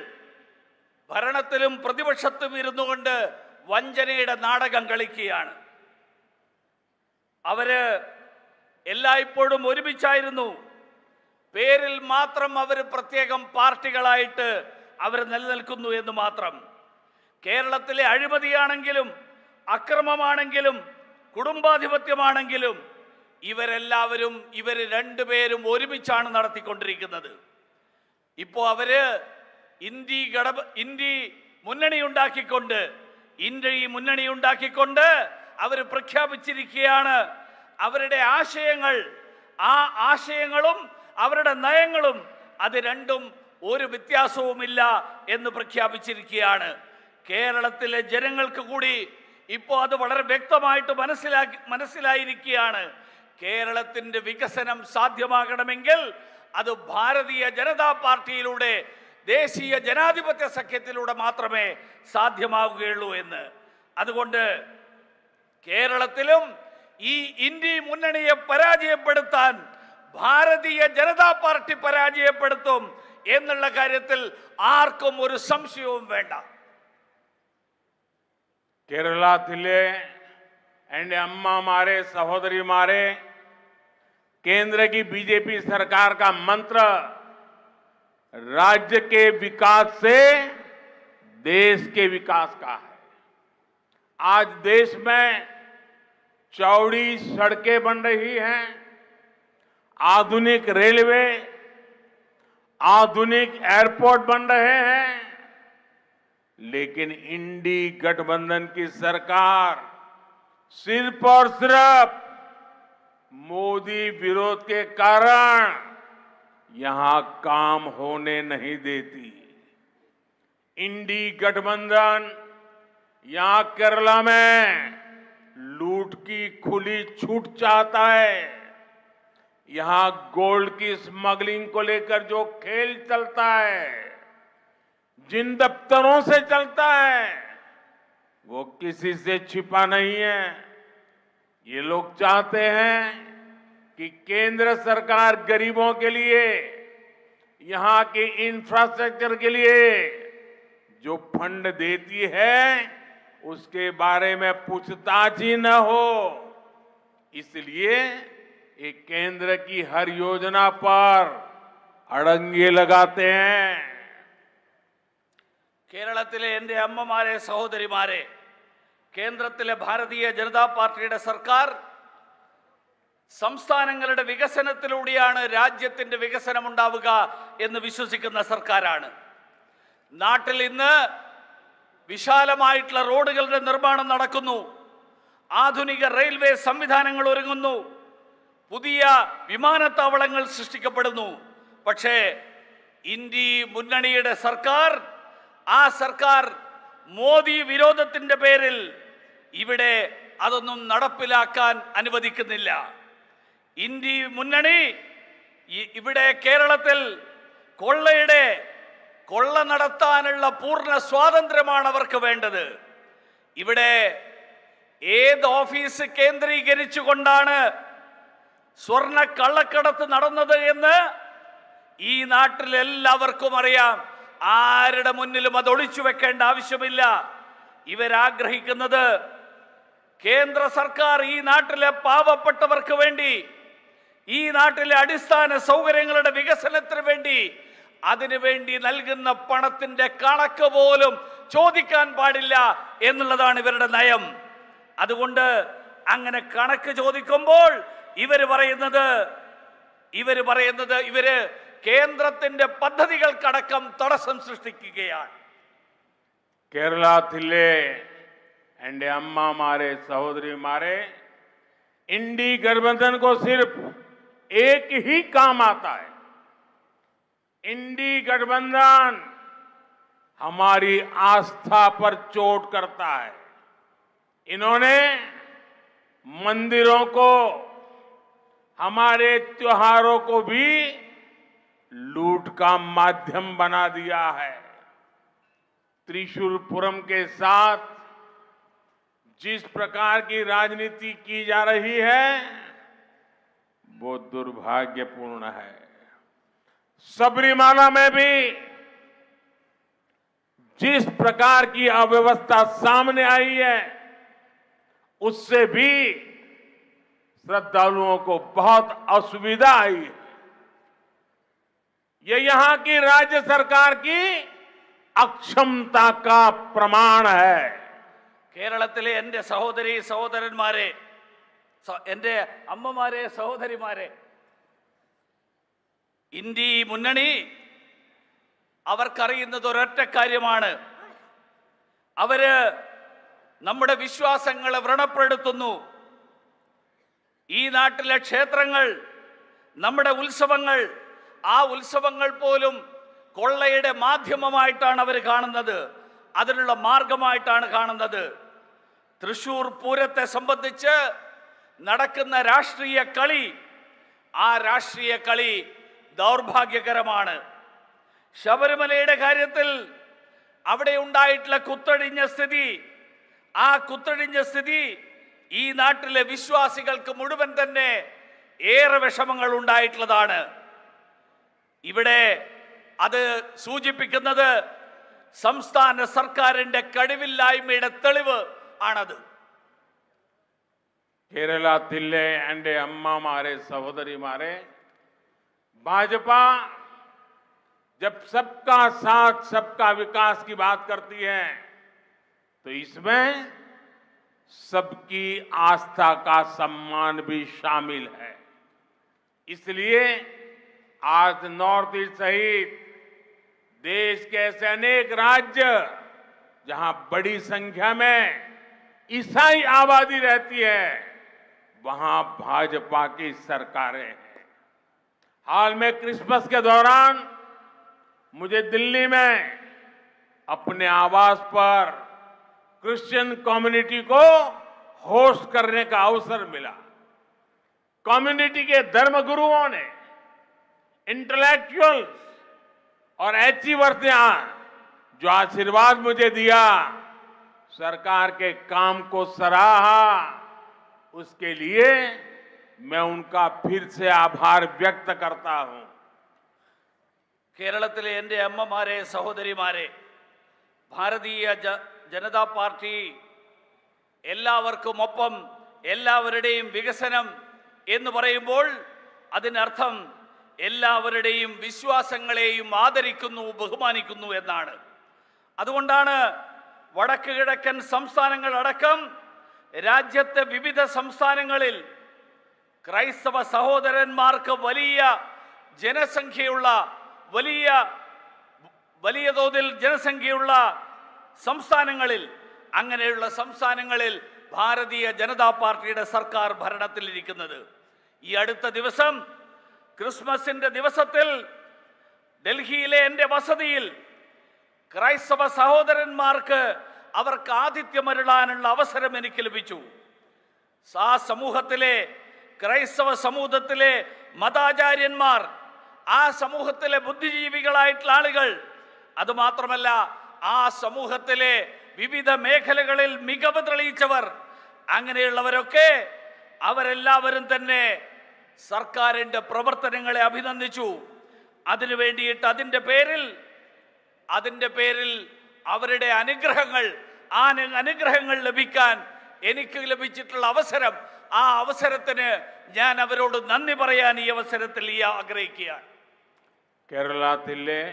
B: ഭരണത്തിലും പ്രതിപക്ഷത്തും ഇരുന്നുകൊണ്ട് വഞ്ചനയുടെ നാടകം കളിക്കുകയാണ്. അവര് എല്ലായ്പ്പോഴും ഒരുമിച്ചായിരുന്നു. പേരിൽ മാത്രം അവർ പ്രത്യേകം പാർട്ടികളായിട്ട് അവർ നിലനിൽക്കുന്നു എന്ന് മാത്രം. കേരളത്തിലെ അഴിമതിയാണെങ്കിലും, അക്രമമാണെങ്കിലും, കുടുംബാധിപത്യമാണെങ്കിലും ഇവർ രണ്ടുപേരും ഒരുമിച്ചാണ് നടത്തിക്കൊണ്ടിരിക്കുന്നത്. ഇപ്പോ അവര് ഇന്ത്യ മുന്നണി ഉണ്ടാക്കിക്കൊണ്ട് അവർ പ്രഖ്യാപിച്ചിരിക്കുകയാണ് അവരുടെ ആശയങ്ങൾ. ആ ആശയങ്ങളും അവരുടെ നയങ്ങളും അത് രണ്ടും ഒരു വ്യത്യാസവുമില്ല എന്ന് പ്രഖ്യാപിച്ചിരിക്കുകയാണ്. കേരളത്തിലെ ജനങ്ങൾക്ക് കൂടി ഇപ്പോൾ അത് വളരെ വ്യക്തമായിട്ട് മനസ്സിലായിരിക്കുകയാണ്. കേരളത്തിന്റെ വികസനം സാധ്യമാകണമെങ്കിൽ അത് ഭാരതീയ ജനതാ പാർട്ടിയിലൂടെ, ദേശീയ ജനാധിപത്യ സഖ്യത്തിലൂടെ മാത്രമേ സാധ്യമാവുകയുള്ളൂ എന്ന്. അതുകൊണ്ട് കേരളത്തിലും ഈ ഇന്ത്യ മുന്നണിയെ പരാജയപ്പെടുത്താൻ ഭാരതീയ ജനതാ പാർട്ടി പരാജയപ്പെടുത്തും എന്നുള്ള കാര്യത്തിൽ ആർക്കും ഒരു സംശയവും വേണ്ട.
A: കേരളത്തിലെ എൻ്റെ അമ്മമാരെ, സഹോദരിമാരെ, केंद्र की बीजेपी सरकार का मंत्र राज्य के विकास से देश के विकास का है। आज देश में चौड़ी सड़कें बन रही हैं, आधुनिक रेलवे, आधुनिक एयरपोर्ट बन रहे हैं, लेकिन इंडी गठबंधन की सरकार सिर्फ और सिर्फ मोदी विरोध के कारण यहां काम होने नहीं देती। इंडी गठबंधन यहां केरला में लूट की खुली छूट चाहता है। यहां गोल्ड की स्मगलिंग को लेकर जो खेल चलता है, जिन दफ्तरों से चलता है, वो किसी से छिपा नहीं है। ये लोग चाहते हैं कि केंद्र सरकार गरीबों के लिए, यहां के इंफ्रास्ट्रक्चर के लिए जो फंड देती है उसके बारे में पूछताछ ही न हो। इसलिए ये केंद्र की हर योजना पर अड़ंगे लगाते हैं।
B: കേരളത്തിലെ എൻ്റെ അമ്മമാരെ, സഹോദരിമാരെ, കേന്ദ്രത്തിലെ ഭാരതീയ ജനതാ പാർട്ടിയുടെ സർക്കാർ സംസ്ഥാനങ്ങളുടെ വികസനത്തിലൂടെയാണ് രാജ്യത്തിന്റെ വികസനം ഉണ്ടാവുക എന്ന് വിശ്വസിക്കുന്ന സർക്കാരാണ്. നാട്ടിൽ ഇന്ന് വിശാലമായിട്ടുള്ള റോഡുകളുടെ നിർമ്മാണം നടക്കുന്നു, ആധുനിക റെയിൽവേ സംവിധാനങ്ങൾ ഒരുങ്ങുന്നു, പുതിയ വിമാനത്താവളങ്ങൾ സൃഷ്ടിക്കപ്പെടുന്നു. പക്ഷേ ഇന്ത്യ മുന്നണിയുടെ സർക്കാർ, ആ സർക്കാർ മോദി വിരോധത്തിന്റെ പേരിൽ ഇവിടെ അതൊന്നും നടപ്പിലാക്കാൻ അനുവദിക്കുന്നില്ല. ഇന്ത്യ മുന്നണി ഇവിടെ കേരളത്തിൽ കൊള്ള നടത്താനുള്ള പൂർണ്ണ സ്വാതന്ത്ര്യമാണ് അവർക്ക് വേണ്ടത്. ഇവിടെ ഏത് ഓഫീസ് കേന്ദ്രീകരിച്ചുകൊണ്ടാണ് സ്വർണ്ണ കള്ളക്കടത്ത് നടന്നത് എന്ന് ഈ നാട്ടിൽ എല്ലാവർക്കും അറിയാം. ആരുടെ മുന്നിലും അത് ഒളിച്ചു വെക്കേണ്ട ആവശ്യമില്ല. ഇവരാഗ്രഹിക്കുന്നത് കേന്ദ്ര സർക്കാർ ഈ നാട്ടിലെ പാവപ്പെട്ടവർക്ക് വേണ്ടി, ഈ നാട്ടിലെ അടിസ്ഥാന സൗകര്യങ്ങളുടെ വികസനത്തിന് വേണ്ടി, അതിനുവേണ്ടി നൽകുന്ന പണത്തിന്റെ കണക്ക് പോലും ചോദിക്കാൻ പാടില്ല എന്നുള്ളതാണ് ഇവരുടെ നയം. അതുകൊണ്ട് അങ്ങനെ കണക്ക് ചോദിക്കുമ്പോൾ ഇവര് പറയുന്നത് ഇവര് കേന്ദ്രത്തിന്റെ പദ്ധതികൾക്കടക്കം തടസ്സം സൃഷ്ടിക്കുകയാണ്.
A: കേരളത്തിലെ എൻ്റെ അമ്മമാരെ, സഹോദരിമാരെ, इंडी गठबंधन को सिर्फ एक ही काम आता है। इंडी गठबंधन हमारी आस्था पर चोट करता है। इन्होंने मंदिरों को, हमारे त्योहारों को भी लूट का माध्यम बना दिया है। त्रिशूलपुरम के साथ जिस प्रकार की राजनीति की जा रही है वो दुर्भाग्यपूर्ण है। सबरीमाला में भी जिस प्रकार की अव्यवस्था सामने आई है उससे भी श्रद्धालुओं को बहुत असुविधा आई है। ये यहां की राज्य सरकार की अक्षमता का प्रमाण है।
B: കേരളത്തിലെ എൻ്റെ സഹോദരി സഹോദരന്മാരെ, എൻ്റെ അമ്മമാരെ, സഹോദരിമാരെ, ഇന്ത്യ മുന്നണി അവർക്കറിയുന്നത് ഒരൊറ്റ കാര്യമാണ്. അവര് നമ്മുടെ വിശ്വാസങ്ങളെ വ്രണപ്പെടുത്തുന്നു. ഈ നാട്ടിലെ ക്ഷേത്രങ്ങൾ, നമ്മുടെ ഉത്സവങ്ങൾ, ആ ഉത്സവങ്ങൾ പോലും കൊള്ളയുടെ മാധ്യമമായിട്ടാണ് അവർ കാണുന്നത്, അതിനുള്ള മാർഗമായിട്ടാണ് കാണുന്നത്. തൃശൂർ പൂരത്തെ സംബന്ധിച്ച് നടക്കുന്ന രാഷ്ട്രീയ കളി, ആ രാഷ്ട്രീയ കളി ദൗർഭാഗ്യകരമാണ്. ശബരിമലയുടെ കാര്യത്തിൽ അവിടെ ഉണ്ടായിട്ടുള്ള കുത്തഴിഞ്ഞ സ്ഥിതി, ആ കുത്തഴിഞ്ഞ സ്ഥിതി ഈ നാട്ടിലെ വിശ്വാസികൾക്ക് മുഴുവൻ തന്നെ ഏറെ വിഷമങ്ങൾ ഉണ്ടായിട്ടുള്ളതാണ്. ഇവിടെ അത് സൂചിപ്പിക്കുന്നത് സംസ്ഥാന സർക്കാരിന്റെ കഴിവില്ലായ്മയുടെ തെളിവ് ആണത്.
A: കേരളത്തിലെ എൻ്റെ അമ്മമാരെ സഹോദരിമാരെ, भाजपा जब सबका साथ सबका विकास की बात करती है तो इसमें सबकी आस्था का सम्मान भी शामिल है। इसलिए आज नॉर्थ ईस्ट सहित देश के ऐसे अनेक राज्य जहां बड़ी संख्या में ईसाई आबादी रहती है, वहां भाजपा की सरकारें हैं। हाल में क्रिसमस के दौरान मुझे दिल्ली में अपने आवास पर क्रिश्चियन कम्युनिटी को होस्ट करने का अवसर मिला। कम्युनिटी के धर्मगुरुओं ने, इंटेलेक्चुअल्स और अचीवर्स ने जो आशीर्वाद मुझे दिया, सरकार के काम को सराहा, उसके लिए मैं उनका फिर से आभार व्यक्त करता हूं।
B: കേരളത്തിലെ എൻ്റെ അമ്മമാരെ സഹോദരിമാരെ, ഭാരതീയ ജനതാ പാർട്ടി എല്ലാവർക്കുമൊപ്പം എല്ലാവരുടെയും വികസനം എന്ന് പറയുമ്പോൾ അതിനർത്ഥം എല്ലാവരുടെയും വിശ്വാസങ്ങളെയും ആദരിക്കുന്നു, ബഹുമാനിക്കുന്നു എന്നാണ്. അതുകൊണ്ടാണ് വടക്ക് കിഴക്കൻ സംസ്ഥാനങ്ങളടക്കം രാജ്യത്തെ വിവിധ സംസ്ഥാനങ്ങളിൽ ക്രൈസ്തവ സഹോദരന്മാർക്ക് വലിയ ജനസംഖ്യയുള്ള, വലിയ തോതിൽ ജനസംഖ്യയുള്ള സംസ്ഥാനങ്ങളിൽ, അങ്ങനെയുള്ള സംസ്ഥാനങ്ങളിൽ ഭാരതീയ ജനതാ പാർട്ടിയുടെ സർക്കാർ ഭരണത്തിലിരിക്കുന്നത്. ഈ അടുത്ത ദിവസം ക്രിസ്മസിന്റെ ദിവസത്തിൽ ഡൽഹിയിലെ എൻ്റെ വസതിയിൽ ക്രൈസ്തവ സഹോദരന്മാർക്ക് അവർക്ക് ആതിഥ്യമരുളാനുള്ള അവസരം എനിക്ക് ലഭിച്ചു. ആ സമൂഹത്തിലെ ക്രൈസ്തവ സമൂഹത്തിലെ മതാചാര്യന്മാർ, ആ സമൂഹത്തിലെ ബുദ്ധിജീവികളായിട്ടുള്ള ആളുകൾ, അതുമാത്രമല്ല ആ സമൂഹത്തിലെ വിവിധ മേഖലകളിൽ മികവ് തെളിയിച്ചവർ, അങ്ങനെയുള്ളവരൊക്കെ അവരെല്ലാവരും തന്നെ സർക്കാരിൻ്റെ പ്രവർത്തനങ്ങളെ അഭിനന്ദിച്ചു. അതിനു വേണ്ടിയിട്ട് അതിൻ്റെ പേരിൽ അവരുടെ അനുഗ്രഹങ്ങൾ, ആ അനുഗ്രഹങ്ങൾ ലഭിക്കാൻ എനിക്ക് ലഭിച്ചിട്ടുള്ള അവസരം, ആ അവസരത്തിന് ഞാൻ അവരോട് നന്ദി പറയാൻ ഈ അവസരത്തിൽ ആഗ്രഹിക്കുകയാണ്.
A: കേരളത്തിലെ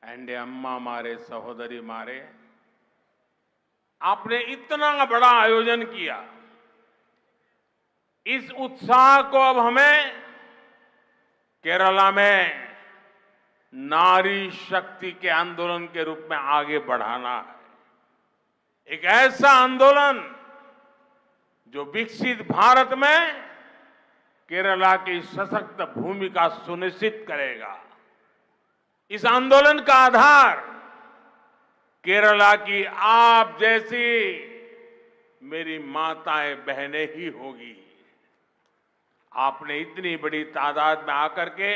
A: എൻ്റെ അമ്മമാരെ സഹോദരിമാരെ, आपने इतना बड़ा आयोजन किया, इस उत्साह को अब हमें केरला में नारी शक्ति के आंदोलन के रूप में आगे बढ़ाना है। एक ऐसा आंदोलन जो विकसित भारत में केरला की सशक्त भूमिका सुनिश्चित करेगा। इस आंदोलन का आधार केरला की आप जैसी मेरी माताएं बहनें ही होगी। आपने इतनी बड़ी तादाद में आकर के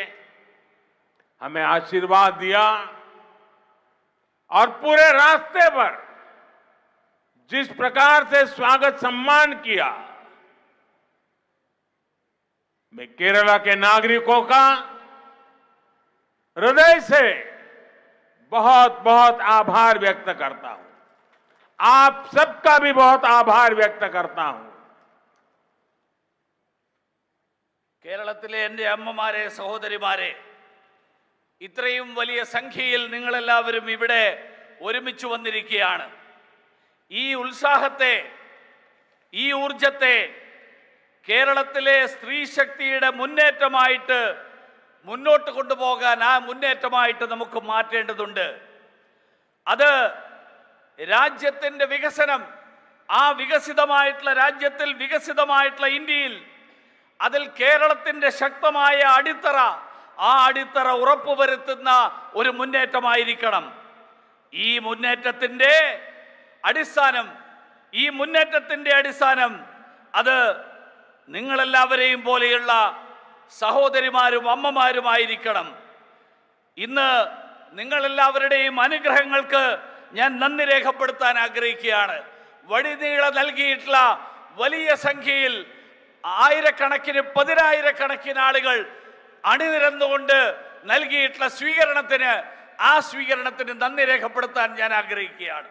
A: हमें आशीर्वाद दिया और पूरे रास्ते पर जिस प्रकार से स्वागत सम्मान किया, मैं केरला के नागरिकों का हृदय से बहुत बहुत आभार व्यक्त करता हूं। आप सबका भी बहुत आभार व्यक्त करता हूं।
B: കേരളത്തിലെ എൻ്റെ അമ്മമാരെ സഹോദരിമാരെ, ഇത്രയും വലിയ സംഖ്യയിൽ നിങ്ങളെല്ലാവരും ഇവിടെ ഒരുമിച്ച് വന്നിരിക്കുകയാണ്. ഈ ഉത്സാഹത്തെ, ഈ ഊർജത്തെ കേരളത്തിലെ സ്ത്രീ ശക്തിയുടെ മുന്നേറ്റമായിട്ട് മുന്നോട്ട് കൊണ്ടുപോകാൻ, ആ മുന്നേറ്റമായിട്ട് നമുക്ക് മാറ്റേണ്ടതുണ്ട്. അത് രാജ്യത്തിൻ്റെ വികസനം, ആ വികസിതമായിട്ടുള്ള രാജ്യത്തിൽ, വികസിതമായിട്ടുള്ള ഇന്ത്യയിൽ, അതിൽ കേരളത്തിൻ്റെ ശക്തമായ അടിത്തറ, ആ അടിത്തറ ഉറപ്പുവരുത്തുന്ന ഒരു മുന്നേറ്റമായിരിക്കണം. ഈ മുന്നേറ്റത്തിന്റെ അടിസ്ഥാനം അത് നിങ്ങളെല്ലാവരെയും പോലെയുള്ള സഹോദരിമാരും അമ്മമാരുമായിരിക്കണം. ഇന്ന് നിങ്ങളെല്ലാവരുടെയും അനുഗ്രഹങ്ങൾക്ക് ഞാൻ നന്ദി രേഖപ്പെടുത്താൻ ആഗ്രഹിക്കുകയാണ്. വഴിനീള നൽകിയിട്ടുള്ള വലിയ സംഖ്യയിൽ ആയിരക്കണക്കിന് പതിനായിരക്കണക്കിന് ആളുകൾ അണിനിരന്നുകൊണ്ട് നൽകിയിട്ടുള്ള സ്വീകരണത്തിന് നന്ദി രേഖപ്പെടുത്താൻ ഞാൻ ആഗ്രഹിക്കുകയാണ്.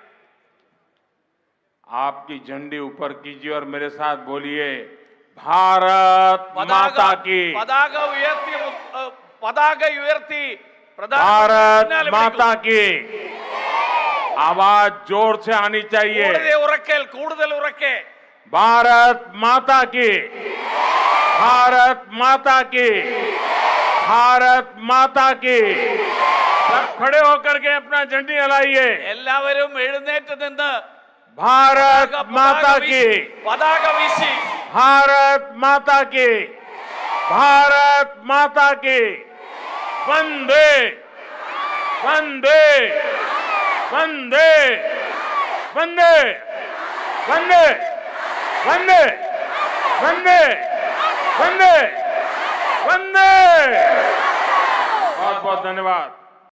A: आपकी झंडी ऊपर कीजिए और मेरे साथ बोलिए, भारत माता की।
B: പതാക ഉയർത്തി
A: भारत माता की आवाज जोर से आनी चाहिए।
B: കൂടുതൽ ഉറക്കെ
A: भारत माता की, भारत माता की, भारत माता की। सब खड़े होकर के अपना झंडी हिलाइए।
B: എല്ലാവരും എഴുന്നേറ്റ് നിന്ന്
A: भारत माता की,
B: പതാക വീശി
A: भारत माता की, भारत माता की। वंदे वंदे वंदे वंदे वंदे वंदे वंदे वंदे वंदे। बहुत बहुत धन्यवाद।